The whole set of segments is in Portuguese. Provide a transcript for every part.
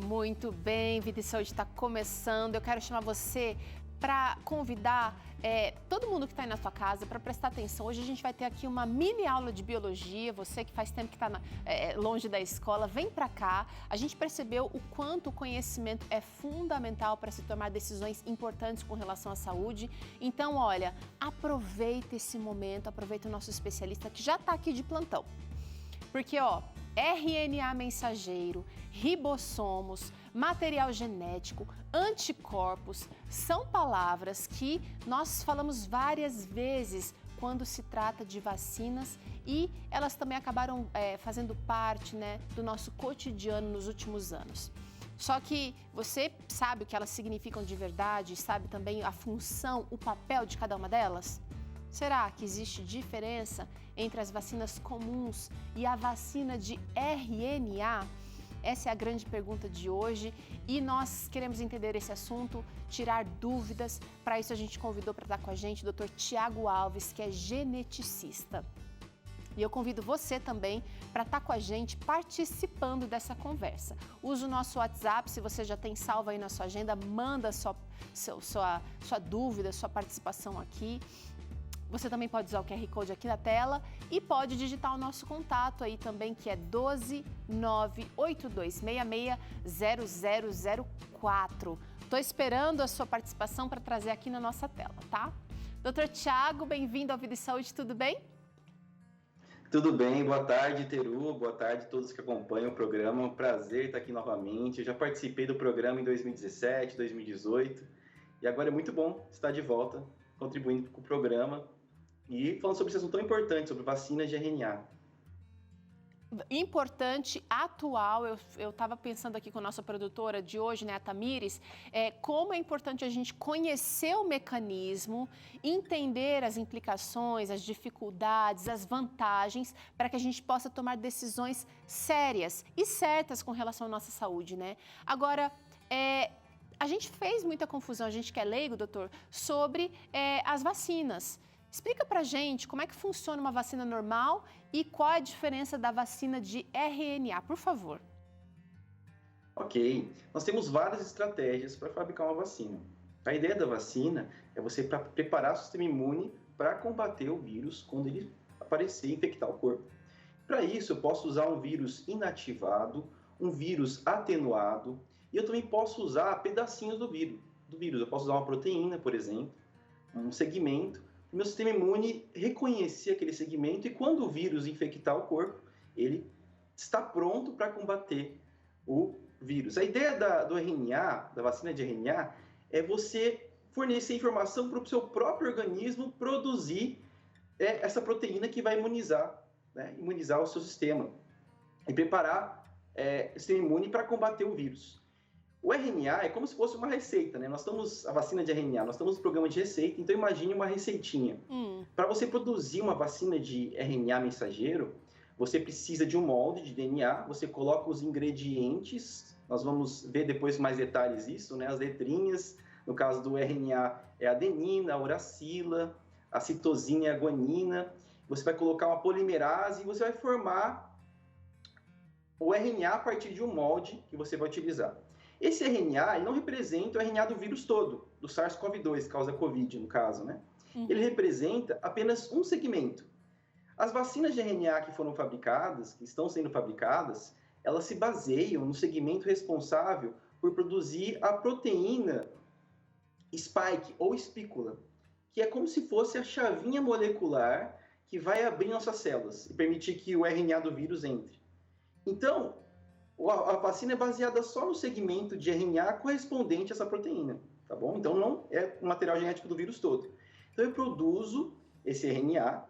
Muito bem, Vida e Saúde está começando. Eu quero chamar você para convidar todo mundo que está aí na sua casa para prestar atenção. Hoje a gente vai ter aqui uma mini aula de biologia. Você que faz tempo que está longe da escola, vem para cá. A gente percebeu o quanto o conhecimento é fundamental para se tomar decisões importantes com relação à saúde. Então, olha, aproveita esse momento, aproveita o nosso especialista que já está aqui de plantão. Porque, RNA mensageiro, ribossomos, material genético, anticorpos, são palavras que nós falamos várias vezes quando se trata de vacinas e elas também acabaram fazendo parte, do nosso cotidiano nos últimos anos. Só que você sabe o que elas significam de verdade, sabe também a função, o papel de cada uma delas? Será que existe diferença entre as vacinas comuns e a vacina de RNA? Essa é a grande pergunta de hoje e nós queremos entender esse assunto, tirar dúvidas. Para isso a gente convidou para estar com a gente o Dr. Tiago Alves, que é geneticista. E eu convido você também para estar com a gente participando dessa conversa. Use o nosso WhatsApp, se você já tem salvo aí na sua agenda, manda sua dúvida, sua participação aqui. Você também pode usar o QR Code aqui na tela e pode digitar o nosso contato aí também, que é 12982660004. Estou esperando a sua participação para trazer aqui na nossa tela, tá? Doutor Tiago, bem-vindo ao Vida e Saúde, tudo bem? Tudo bem, boa tarde, Teru, boa tarde a todos que acompanham o programa. É um prazer estar aqui novamente. Eu já participei do programa em 2017, 2018 e agora é muito bom estar de volta, contribuindo com o programa e falando sobre esse assunto tão importante, sobre vacinas de RNA. Importante, atual, eu estava pensando aqui com a nossa produtora de hoje, a Tamires, como é importante a gente conhecer o mecanismo, entender as implicações, as dificuldades, as vantagens, para que a gente possa tomar decisões sérias e certas com relação à nossa saúde, Agora, a gente fez muita confusão, a gente que é leigo, doutor, sobre as vacinas. Explica pra gente como é que funciona uma vacina normal e qual é a diferença da vacina de RNA, por favor. Ok, nós temos várias estratégias para fabricar uma vacina. A ideia da vacina é você preparar o sistema imune para combater o vírus quando ele aparecer e infectar o corpo. Para isso, eu posso usar um vírus inativado, um vírus atenuado, e eu também posso usar pedacinhos do vírus. Eu posso usar uma proteína, por exemplo, um segmento. O meu sistema imune reconhecer aquele segmento e quando o vírus infectar o corpo, ele está pronto para combater o vírus. A ideia do RNA, da vacina de RNA, é você fornecer informação para o seu próprio organismo produzir essa proteína que vai imunizar o seu sistema e preparar o sistema imune para combater o vírus. O RNA é como se fosse uma receita, a vacina de RNA, nós estamos no programa de receita, então imagine uma receitinha. Para você produzir uma vacina de RNA mensageiro, você precisa de um molde de DNA, você coloca os ingredientes, nós vamos ver depois com mais detalhes isso, as letrinhas, no caso do RNA é a adenina, a uracila, a citosina e a guanina, você vai colocar uma polimerase e você vai formar o RNA a partir de um molde que você vai utilizar. Esse RNA não representa o RNA do vírus todo, do SARS-CoV-2, que causa Covid, no caso, Ele representa apenas um segmento. As vacinas de RNA que foram fabricadas, que estão sendo fabricadas, elas se baseiam no segmento responsável por produzir a proteína spike ou espícula, que é como se fosse a chavinha molecular que vai abrir nossas células e permitir que o RNA do vírus entre. Então, a vacina é baseada só no segmento de RNA correspondente a essa proteína, tá bom? Então, não é o material genético do vírus todo. Então, eu produzo esse RNA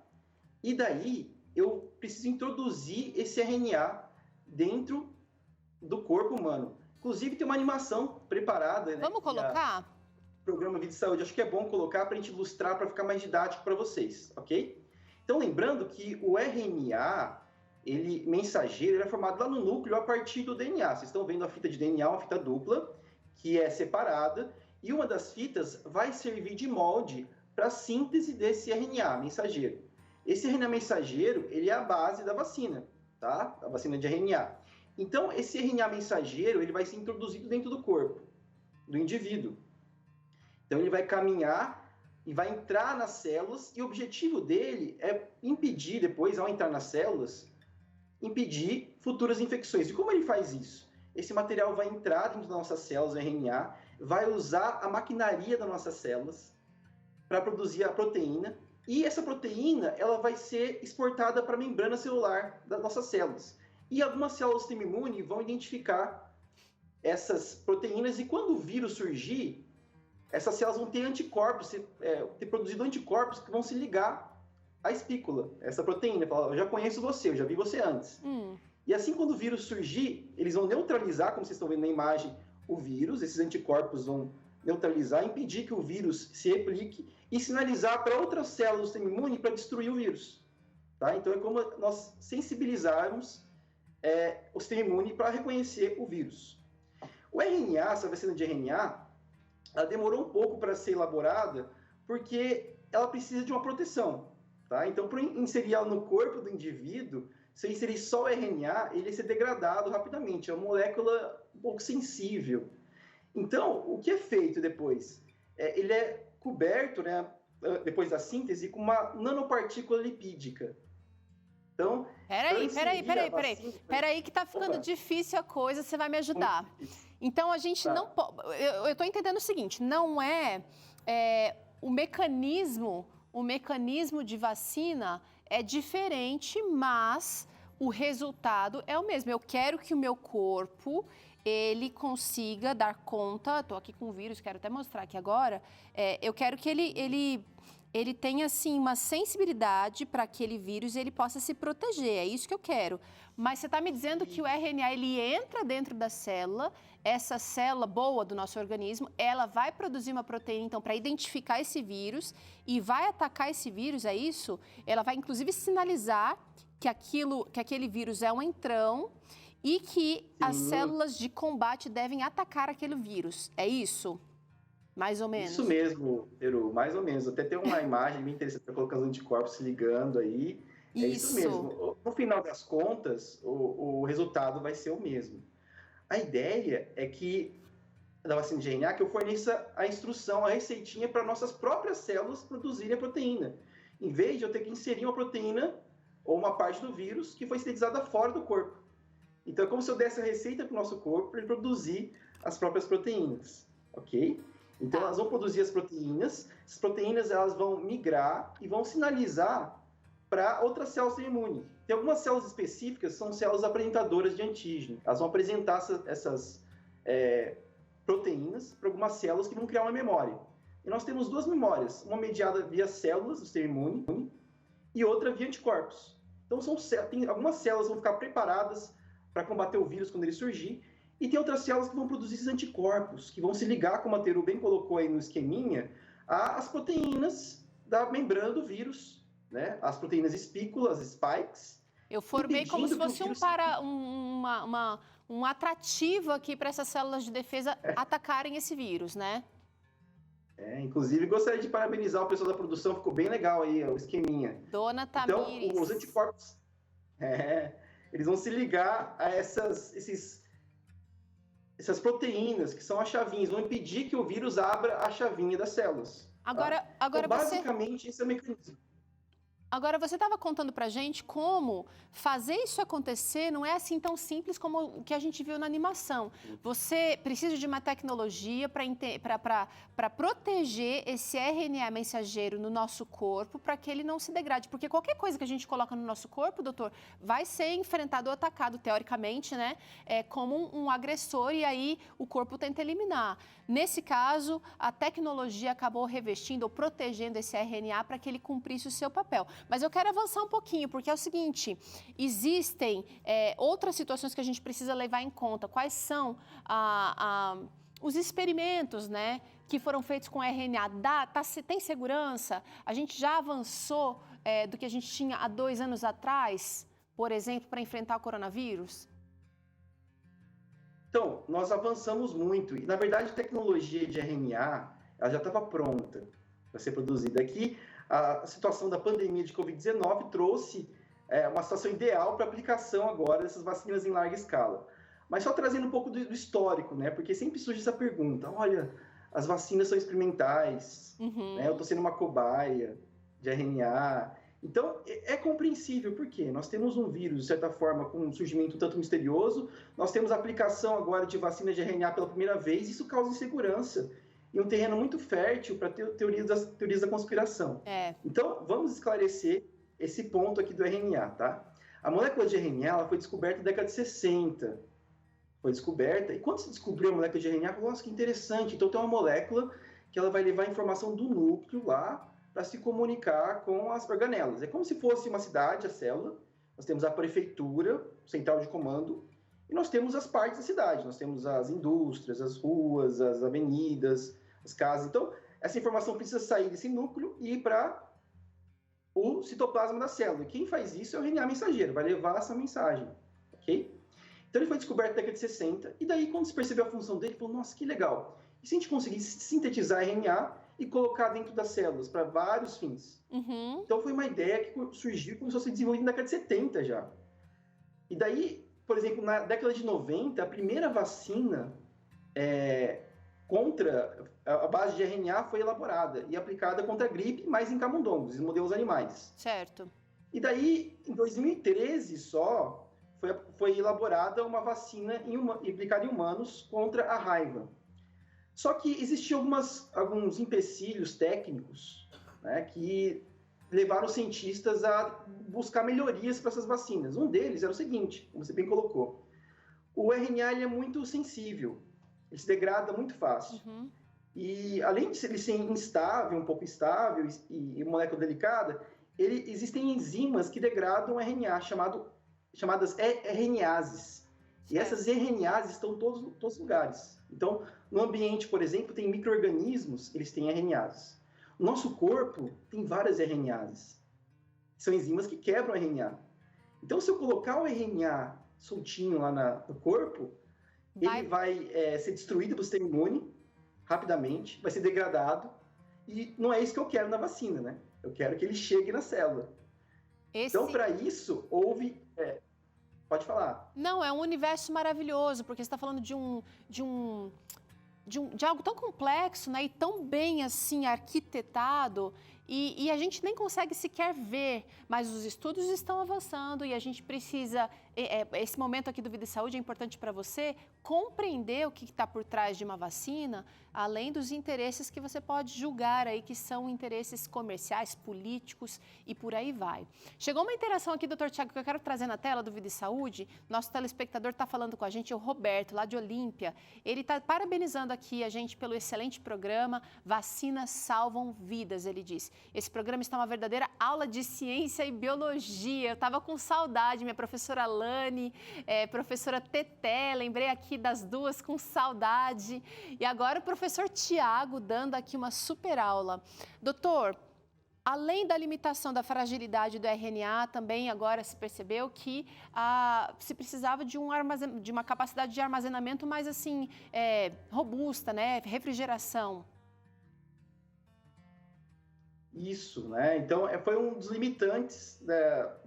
e daí eu preciso introduzir esse RNA dentro do corpo humano. Inclusive, tem uma animação preparada. Vamos colocar? Programa Vida e Saúde. Acho que é bom colocar para a gente ilustrar, para ficar mais didático para vocês, ok? Então, lembrando que o RNA... mensageiro, ele é formado lá no núcleo a partir do DNA. Vocês estão vendo a fita de DNA, uma fita dupla, que é separada, e uma das fitas vai servir de molde para a síntese desse RNA mensageiro. Esse RNA mensageiro, ele é a base da vacina, tá? A vacina de RNA. Então, esse RNA mensageiro, ele vai ser introduzido dentro do corpo do indivíduo. Então, ele vai caminhar e vai entrar nas células, e o objetivo dele é impedir, depois, ao entrar nas células, impedir futuras infecções. E como ele faz isso? Esse material vai entrar dentro das nossas células, o RNA, vai usar a maquinaria das nossas células para produzir a proteína, e essa proteína ela vai ser exportada para a membrana celular das nossas células. E algumas células do sistema imune vão identificar essas proteínas, e quando o vírus surgir, essas células vão ter anticorpos, ter produzido anticorpos que vão se ligar à espícula, essa proteína. Eu já conheço você, eu já vi você antes. E assim, quando o vírus surgir, eles vão neutralizar, como vocês estão vendo na imagem, o vírus, esses anticorpos vão neutralizar, impedir que o vírus se replique e sinalizar para outras células do sistema imune para destruir o vírus. Tá? Então, é como nós sensibilizarmos o sistema imune para reconhecer o vírus. O RNA, essa vacina de RNA, ela demorou um pouco para ser elaborada porque ela precisa de uma proteção. Tá? Então, para inserir ela no corpo do indivíduo, se eu inserir só o RNA, ele ia ser degradado rapidamente. É uma molécula um pouco sensível. Então, o que é feito depois? Ele é coberto, né, depois da síntese, com uma nanopartícula lipídica. Então, Peraí, que tá ficando difícil a coisa, você vai me ajudar. Então, a gente não pode... Eu estou entendendo o seguinte, não o mecanismo de vacina é diferente, mas o resultado é o mesmo. Eu quero que o meu corpo, ele consiga dar conta, estou aqui com o vírus, quero até mostrar aqui agora, eu quero que ele tenha, assim, uma sensibilidade para aquele vírus e ele possa se proteger, é isso que eu quero. Mas você está me dizendo que o RNA, ele entra dentro da célula, essa célula boa do nosso organismo, ela vai produzir uma proteína, então, para identificar esse vírus e vai atacar esse vírus, é isso? Ela vai, inclusive, sinalizar que aquele vírus é um entrão e que as células de combate devem atacar aquele vírus, é isso? Mais ou menos. Isso mesmo, Peru, mais ou menos. Até tem uma imagem bem interessante para colocar os anticorpos se ligando aí. É isso mesmo. No final das contas, o resultado vai ser o mesmo. A ideia é que, da vacina de RNA, que eu forneça a instrução, a receitinha para nossas próprias células produzirem a proteína. Em vez de eu ter que inserir uma proteína ou uma parte do vírus que foi sintetizada fora do corpo. Então, é como se eu desse a receita para o nosso corpo para ele produzir as próprias proteínas, ok? Então, elas vão produzir as proteínas elas vão migrar e vão sinalizar para outras células do imune. Tem algumas células específicas, são células apresentadoras de antígeno. Elas vão apresentar essas proteínas para algumas células que vão criar uma memória. E nós temos duas memórias, uma mediada via células do sistema imune e outra via anticorpos. Então, tem algumas células que vão ficar preparadas para combater o vírus quando ele surgir, e tem outras células que vão produzir esses anticorpos, que vão se ligar, como a Teru bem colocou aí no esqueminha, às proteínas da membrana do vírus, né? As proteínas espículas, spikes. Eu formei como se fosse um atrativo aqui para essas células de defesa atacarem esse vírus, né? Inclusive, gostaria de parabenizar o pessoal da produção, ficou bem legal aí o esqueminha. Dona Tamires. Então, os anticorpos, eles vão se ligar a essas proteínas, que são as chavinhas, vão impedir que o vírus abra a chavinha das células. Agora então, basicamente, esse é o mecanismo. Agora, você estava contando para a gente como fazer isso acontecer não é assim tão simples como o que a gente viu na animação. Você precisa de uma tecnologia para proteger esse RNA mensageiro no nosso corpo para que ele não se degrade. Porque qualquer coisa que a gente coloca no nosso corpo, doutor, vai ser enfrentado ou atacado, teoricamente, né? Como um agressor e aí o corpo tenta eliminar. Nesse caso, a tecnologia acabou revestindo ou protegendo esse RNA para que ele cumprisse o seu papel. Mas eu quero avançar um pouquinho, porque é o seguinte, existem outras situações que a gente precisa levar em conta. Quais são os experimentos, né, que foram feitos com RNA? Tem segurança? A gente já avançou do que a gente tinha há 2 anos atrás, por exemplo, para enfrentar o coronavírus? Então, nós avançamos muito. E, na verdade, a tecnologia de RNA ela já estava pronta para ser produzida. Aqui, a situação da pandemia de Covid-19 trouxe uma situação ideal para aplicação agora dessas vacinas em larga escala. Mas só trazendo um pouco do histórico, né? Porque sempre surge essa pergunta: olha, as vacinas são experimentais, né? Eu estou sendo uma cobaia de RNA. Então, é compreensível, porque nós temos um vírus, de certa forma, com um surgimento um tanto misterioso, nós temos a aplicação agora de vacinas de RNA pela primeira vez, isso causa insegurança e um terreno muito fértil para teorias da conspiração. Então, vamos esclarecer esse ponto aqui do RNA, tá? A molécula de RNA ela foi descoberta na década de 60. Foi descoberta, e quando se descobriu a molécula de RNA, falou, nossa, que interessante, então tem uma molécula que ela vai levar a informação do núcleo lá para se comunicar com as organelas. É como se fosse uma cidade, a célula, nós temos a prefeitura, central de comando, e nós temos as partes da cidade, nós temos as indústrias, as ruas, as avenidas, as casas. Então, essa informação precisa sair desse núcleo e ir para o citoplasma da célula. E quem faz isso é o RNA mensageiro, vai levar essa mensagem, ok? Então, ele foi descoberto na década de 60, e daí, quando se percebeu a função dele, falou, nossa, que legal. E se a gente conseguisse sintetizar RNA e colocar dentro das células para vários fins? Então, foi uma ideia que surgiu e começou a ser desenvolvida na década de 70 já. E daí, por exemplo, na década de 90, a primeira vacina contra a base de RNA foi elaborada e aplicada contra a gripe, mas em camundongos, em modelos animais. Certo. E daí, em 2013 só, foi elaborada uma vacina aplicada em humanos contra a raiva. Só que existiam alguns empecilhos técnicos, né, que levaram os cientistas a buscar melhorias para essas vacinas. Um deles era o seguinte, como você bem colocou, o RNA ele é muito sensível, ele se degrada muito fácil. E além de ele ser instável, um pouco instável e molécula delicada, existem enzimas que degradam o RNA, chamadas RNases. E essas RNases estão em todos os lugares. Então, no ambiente, por exemplo, tem micro-organismos, eles têm RNases. O nosso corpo tem várias RNases. São enzimas que quebram o RNA. Então, se eu colocar o RNA soltinho lá no corpo, ele vai ser destruído pelo sistema imune rapidamente, vai ser degradado, e não é isso que eu quero na vacina, né? Eu quero que ele chegue na célula. Então, para isso, houve... Pode falar. Não, é um universo maravilhoso, porque você está falando de algo tão complexo, né, e tão bem assim arquitetado, e a gente nem consegue sequer ver, mas os estudos estão avançando e a gente precisa, esse momento aqui do Vida e Saúde é importante para você compreender o que está por trás de uma vacina, além dos interesses que você pode julgar aí, que são interesses comerciais, políticos e por aí vai. Chegou uma interação aqui, doutor Tiago, que eu quero trazer na tela do Vida e Saúde. Nosso telespectador está falando com a gente, o Roberto, lá de Olímpia. Ele está parabenizando aqui a gente pelo excelente programa. Vacinas salvam vidas, ele diz. Esse programa está uma verdadeira aula de ciência e biologia. Eu estava com saudade, minha professora Lani, professora Teté, lembrei aqui das duas com saudade. E agora o professor Tiago dando aqui uma super aula. Doutor, além da limitação da fragilidade do RNA, também agora se percebeu que se precisava de uma capacidade de armazenamento mais assim, robusta, né? Refrigeração. Isso, né? Então, foi um dos limitantes da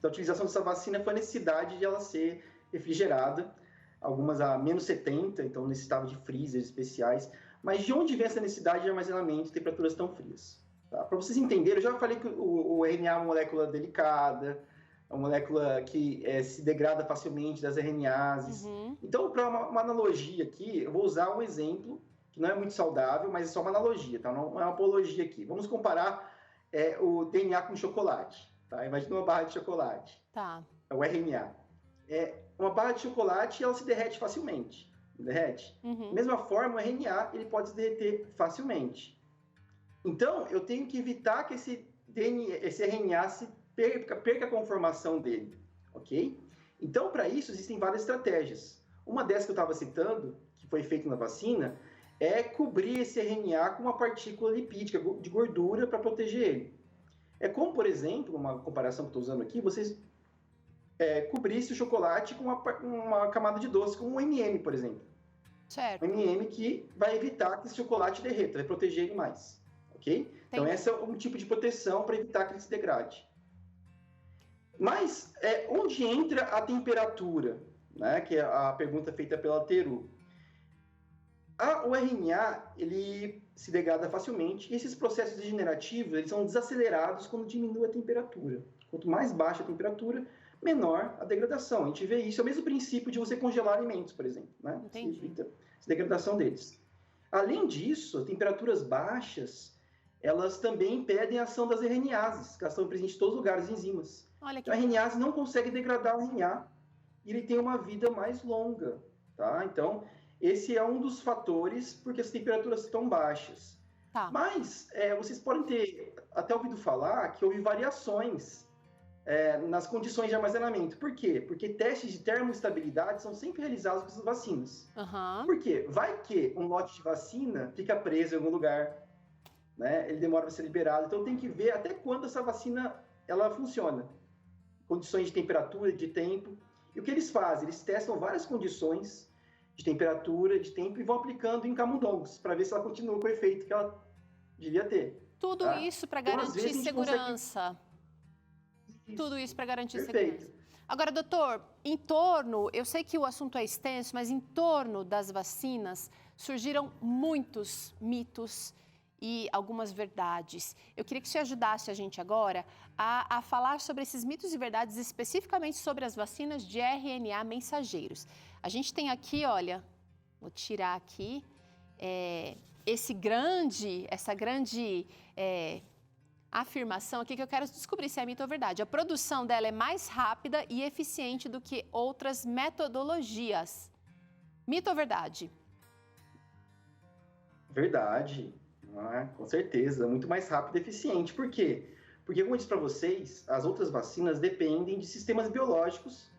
utilização dessa vacina, foi a necessidade de ela ser refrigerada, algumas a menos 70, então necessitava de freezers especiais. Mas de onde vem essa necessidade de armazenamento em temperaturas tão frias? Tá? Para vocês entenderem, eu já falei que o RNA é uma molécula delicada, é uma molécula que se degrada facilmente das RNases. Então, para uma analogia aqui, eu vou usar um exemplo que não é muito saudável, mas é só uma analogia, tá? Não é uma apologia aqui. Vamos comparar o DNA com chocolate, tá? Imagina uma barra de chocolate. Tá. É o RNA. Uma barra de chocolate, ela se derrete facilmente. Derrete? Da mesma forma, o RNA, ele pode se derreter facilmente. Então, eu tenho que evitar que esse RNA se perca a conformação dele, ok? Então, para isso, existem várias estratégias. Uma dessas que eu estava citando, que foi feita na vacina, é cobrir esse RNA com uma partícula lipídica de gordura para proteger ele. É como, por exemplo, uma comparação que estou usando aqui, vocês cobrisse o chocolate com uma camada de doce, como um M&M, por exemplo. Certo. Um M&M que vai evitar que esse chocolate derreta, vai proteger ele mais. Ok? Então, esse é um tipo de proteção para evitar que ele se degrade. Mas onde entra a temperatura, né? Que é a pergunta feita pela Teru. O RNA, ele se degrada facilmente e esses processos degenerativos, eles são desacelerados quando diminui a temperatura. Quanto mais baixa a temperatura, menor a degradação. A gente vê isso, é o mesmo princípio de você congelar alimentos, por exemplo, né? Entendi. Evita a degradação deles. Além disso, temperaturas baixas, elas também impedem a ação das RNases, que elas estão presentes em todos os lugares, enzimas. Olha que Então, a RNase não consegue degradar o RNA e ele tem uma vida mais longa, tá? Então, esse é um dos fatores porque as temperaturas estão baixas. Tá. Mas vocês podem ter até ouvido falar que houve variações nas condições de armazenamento. Por quê? Porque testes de termoestabilidade são sempre realizados com essas vacinas. Uhum. Por quê? Vai que um lote de vacina fica preso em algum lugar, né? Ele demora para ser liberado. Então tem que ver até quando essa vacina ela funciona. Condições de temperatura, de tempo. E o que eles fazem? Eles testam várias condições de temperatura, de tempo, e vão aplicando em camundongos, para ver se ela continua com o efeito que ela devia ter. Tudo isso para garantir segurança. Tudo isso para garantir segurança. Agora, doutor, eu sei que o assunto é extenso, mas em torno das vacinas surgiram muitos mitos e algumas verdades. Eu queria que você ajudasse a gente agora a falar sobre esses mitos e verdades, especificamente sobre as vacinas de RNA mensageiros. A gente tem aqui, olha, vou tirar aqui, essa grande afirmação aqui que eu quero descobrir se é mito ou verdade. A produção dela é mais rápida e eficiente do que outras metodologias. Mito ou verdade? Verdade. Com certeza, muito mais rápido e eficiente. Por quê? Porque, como eu disse para vocês, as outras vacinas dependem de sistemas biológicos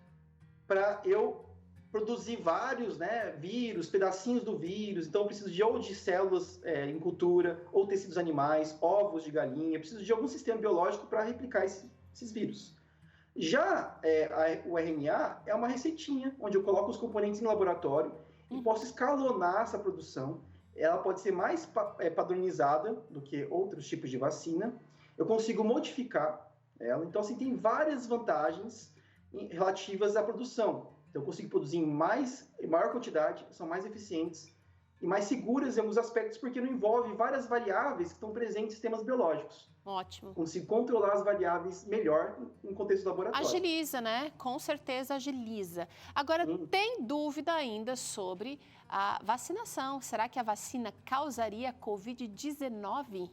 para eu produzir vários vírus, pedacinhos do vírus. Então, eu preciso ou de células em cultura, ou tecidos animais, ovos de galinha. Eu preciso de algum sistema biológico para replicar esses vírus. Já o RNA é uma receitinha, onde eu coloco os componentes em laboratório e posso escalonar essa produção. Ela pode ser mais padronizada do que outros tipos de vacina. Eu consigo modificar ela. Então, assim, tem várias vantagens relativas à produção. Então, eu consigo produzir em maior quantidade, são mais eficientes e mais seguras em alguns aspectos, porque não envolve várias variáveis que estão presentes em sistemas biológicos. Ótimo. Consigo controlar as variáveis melhor em contexto laboratório. Agiliza, né? Com certeza agiliza. Agora, tem dúvida ainda sobre a vacinação. Será que a vacina causaria Covid-19?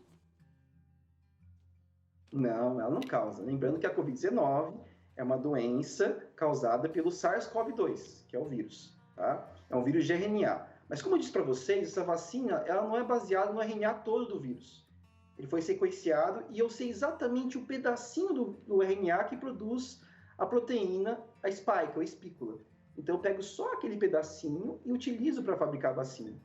Não, ela não causa. Lembrando que a Covid-19 é uma doença causada pelo SARS-CoV-2, que é o vírus, tá? É um vírus de RNA. Mas como eu disse para vocês, essa vacina ela não é baseada no RNA todo do vírus. Ele foi sequenciado e eu sei exatamente o pedacinho do RNA que produz a proteína, a spike, ou a espícula. Então eu pego só aquele pedacinho e utilizo para fabricar a vacina.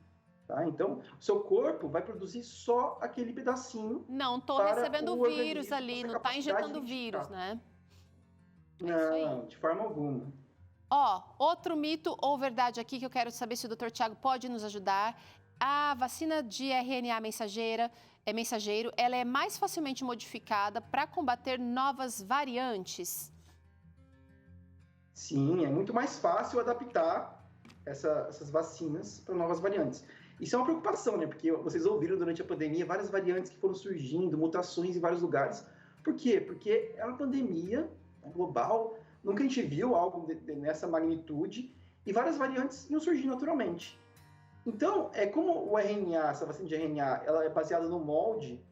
Tá? Então, o seu corpo vai produzir só aquele pedacinho. Não estou recebendo o vírus ali, não está injetando vírus, né? Não, de forma alguma. Outro mito ou verdade aqui que eu quero saber se o Dr. Tiago pode nos ajudar. A vacina de RNA mensageiro, ela é mais facilmente modificada para combater novas variantes? Sim, é muito mais fácil adaptar essas vacinas para novas variantes. Isso é uma preocupação, né? Porque vocês ouviram durante a pandemia várias variantes que foram surgindo, mutações em vários lugares. Por quê? Porque é uma pandemia global, nunca a gente viu algo nessa magnitude e várias variantes iam surgir naturalmente. Então, como o RNA, essa vacina de RNA, ela é baseada no molde,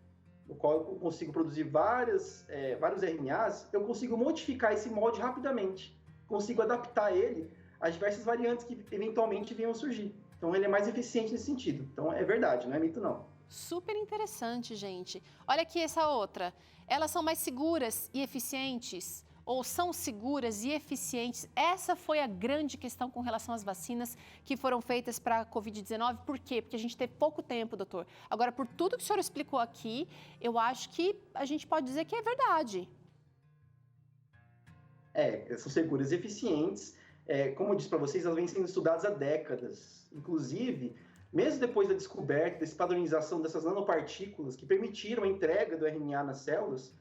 no qual eu consigo produzir vários RNAs, eu consigo modificar esse molde rapidamente. Consigo adaptar ele às diversas variantes que eventualmente venham a surgir. Então, ele é mais eficiente nesse sentido. Então, é verdade, não é mito, não. Super interessante, gente. Olha aqui essa outra. Elas são mais seguras e eficientes? Ou são seguras e eficientes? Essa foi a grande questão com relação às vacinas que foram feitas para a Covid-19. Por quê? Porque a gente teve pouco tempo, doutor. Agora, por tudo que o senhor explicou aqui, eu acho que a gente pode dizer que é verdade. São seguras e eficientes. Como eu disse para vocês, elas vêm sendo estudadas há décadas. Inclusive, mesmo depois da descoberta, dessa padronização dessas nanopartículas que permitiram a entrega do RNA nas células,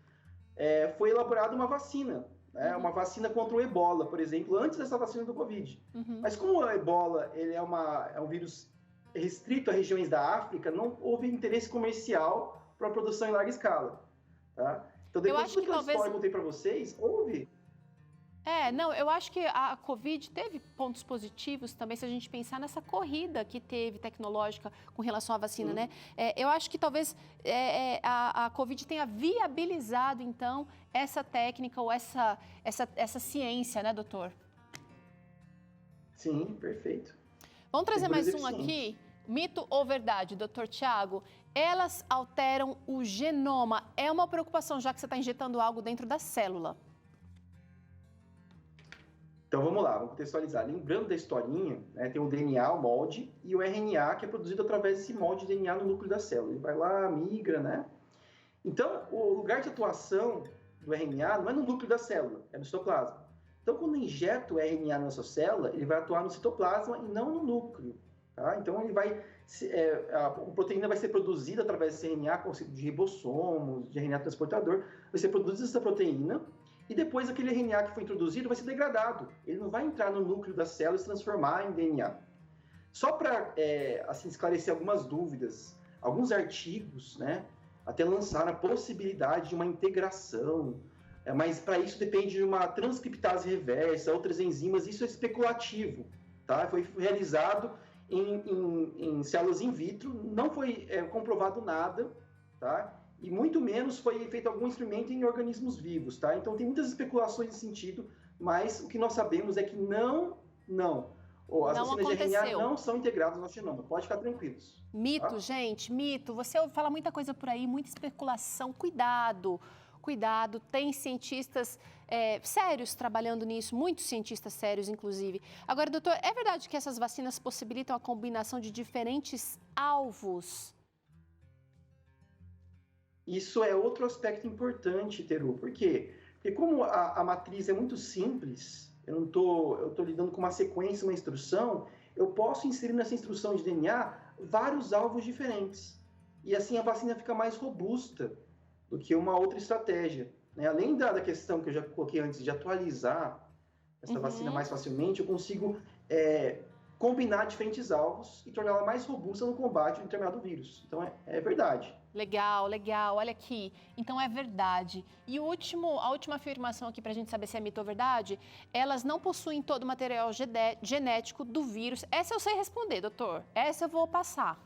foi elaborada uma vacina né, uma vacina contra o ebola, por exemplo, antes dessa vacina do Covid. Mas como o ebola ele é um vírus restrito a regiões da África, não houve interesse comercial para a produção em larga escala. Tá? Então, depois de toda aquela história que eu contei para vocês, houve... Não, eu acho que a Covid teve pontos positivos também, se a gente pensar nessa corrida que teve tecnológica com relação à vacina, né? Eu acho que talvez a Covid tenha viabilizado, então, essa técnica ou essa ciência, né, doutor? Sim, perfeito. Vamos trazer mais um aqui. Mito ou verdade, doutor Tiago? Elas alteram o genoma. É uma preocupação, já que você está injetando algo dentro da célula. Então vamos lá, vamos contextualizar. Lembrando da historinha, né, tem o DNA, o molde, e o RNA, que é produzido através desse molde de DNA no núcleo da célula. Ele vai lá, migra, né? Então, o lugar de atuação do RNA não é no núcleo da célula, é no citoplasma. Então, quando injeta o RNA na sua célula, ele vai atuar no citoplasma e não no núcleo. Tá? Então, a proteína vai ser produzida através desse RNA, de ribossomos, de RNA transportador, vai ser produzida essa proteína, e depois aquele RNA que foi introduzido vai ser degradado. Ele não vai entrar no núcleo da célula e se transformar em DNA. Só para esclarecer algumas dúvidas, alguns artigos, né, até lançaram a possibilidade de uma integração, mas para isso depende de uma transcriptase reversa, outras enzimas, isso é especulativo. Tá? Foi realizado em células in vitro, não foi comprovado nada, tá? E muito menos foi feito algum experimento em organismos vivos, tá? Então tem muitas especulações nesse sentido, mas o que nós sabemos é que as vacinas de RNA não são integradas no nosso genoma, pode ficar tranquilos. Mito, tá? Gente, mito. Você ouve falar muita coisa por aí, muita especulação, cuidado, tem cientistas sérios trabalhando nisso, muitos cientistas sérios, inclusive. Agora, doutor, é verdade que essas vacinas possibilitam a combinação de diferentes alvos? Isso é outro aspecto importante, Teru. Por quê? Porque como a matriz é muito simples, eu estou lidando com uma sequência, uma instrução, eu posso inserir nessa instrução de DNA vários alvos diferentes. E assim a vacina fica mais robusta do que uma outra estratégia. Né? Além da questão que eu já coloquei antes de atualizar essa vacina mais facilmente, eu consigo combinar diferentes alvos e torná-la mais robusta no combate a um determinado vírus. Então é verdade. Legal. Olha aqui. Então é verdade. E a última afirmação aqui para a gente saber se é mito ou verdade, elas não possuem todo o material genético do vírus. Essa eu sei responder, doutor. Essa eu vou passar.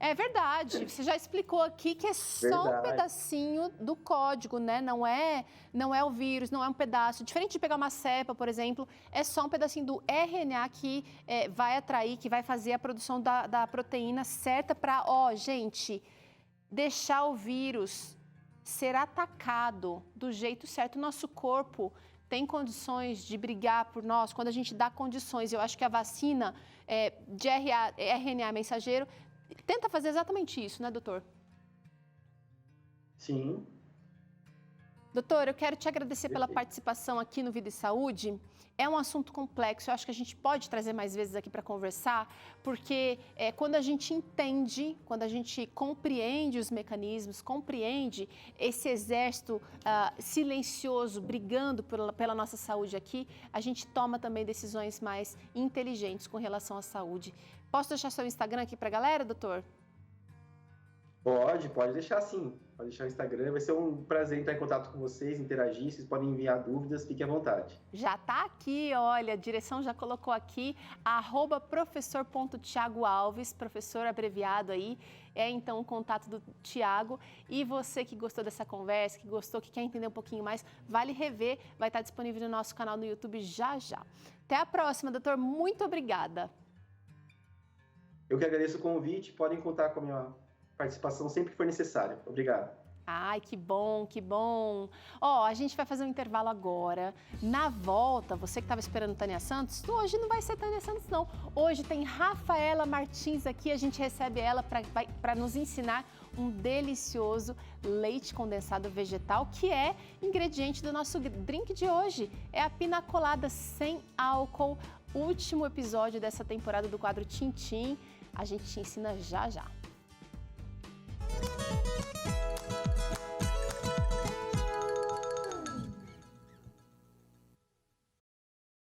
É verdade. Você já explicou aqui que é só um pedacinho do código, né? Não é o vírus, não é um pedaço. Diferente de pegar uma cepa, por exemplo, é só um pedacinho do RNA que vai atrair, que vai fazer a produção da proteína certa para, gente, deixar o vírus ser atacado do jeito certo. O nosso corpo tem condições de brigar por nós quando a gente dá condições. Eu acho que a vacina de RNA mensageiro tenta fazer exatamente isso, né, doutor? Sim. Doutor, eu quero te agradecer pela participação aqui no Vida e Saúde. É um assunto complexo, eu acho que a gente pode trazer mais vezes aqui para conversar, porque quando a gente entende, quando a gente compreende os mecanismos, compreende esse exército silencioso brigando pela nossa saúde aqui, a gente toma também decisões mais inteligentes com relação à saúde. Posso deixar seu Instagram aqui para a galera, doutor? Pode deixar sim. Pode deixar o Instagram. Vai ser um prazer entrar em contato com vocês, interagir. Vocês podem enviar dúvidas, fiquem à vontade. Já está aqui, olha, a direção já colocou aqui, @professor.tiagoalves, professor abreviado aí. Então o contato do Tiago. E você que gostou dessa conversa, que gostou, que quer entender um pouquinho mais, vale rever. Vai estar disponível no nosso canal no YouTube já. Até a próxima, doutor. Muito obrigada. Eu que agradeço o convite. Podem contar com a minha participação sempre que for necessário. Obrigado. Ai, que bom. A gente vai fazer um intervalo agora. Na volta, você que estava esperando Tânia Santos, hoje não vai ser Tânia Santos, não. Hoje tem Rafaela Martins aqui, a gente recebe ela para nos ensinar um delicioso leite condensado vegetal, que é ingrediente do nosso drink de hoje. É a pina colada sem álcool, último episódio dessa temporada do quadro Tintim. A gente te ensina já.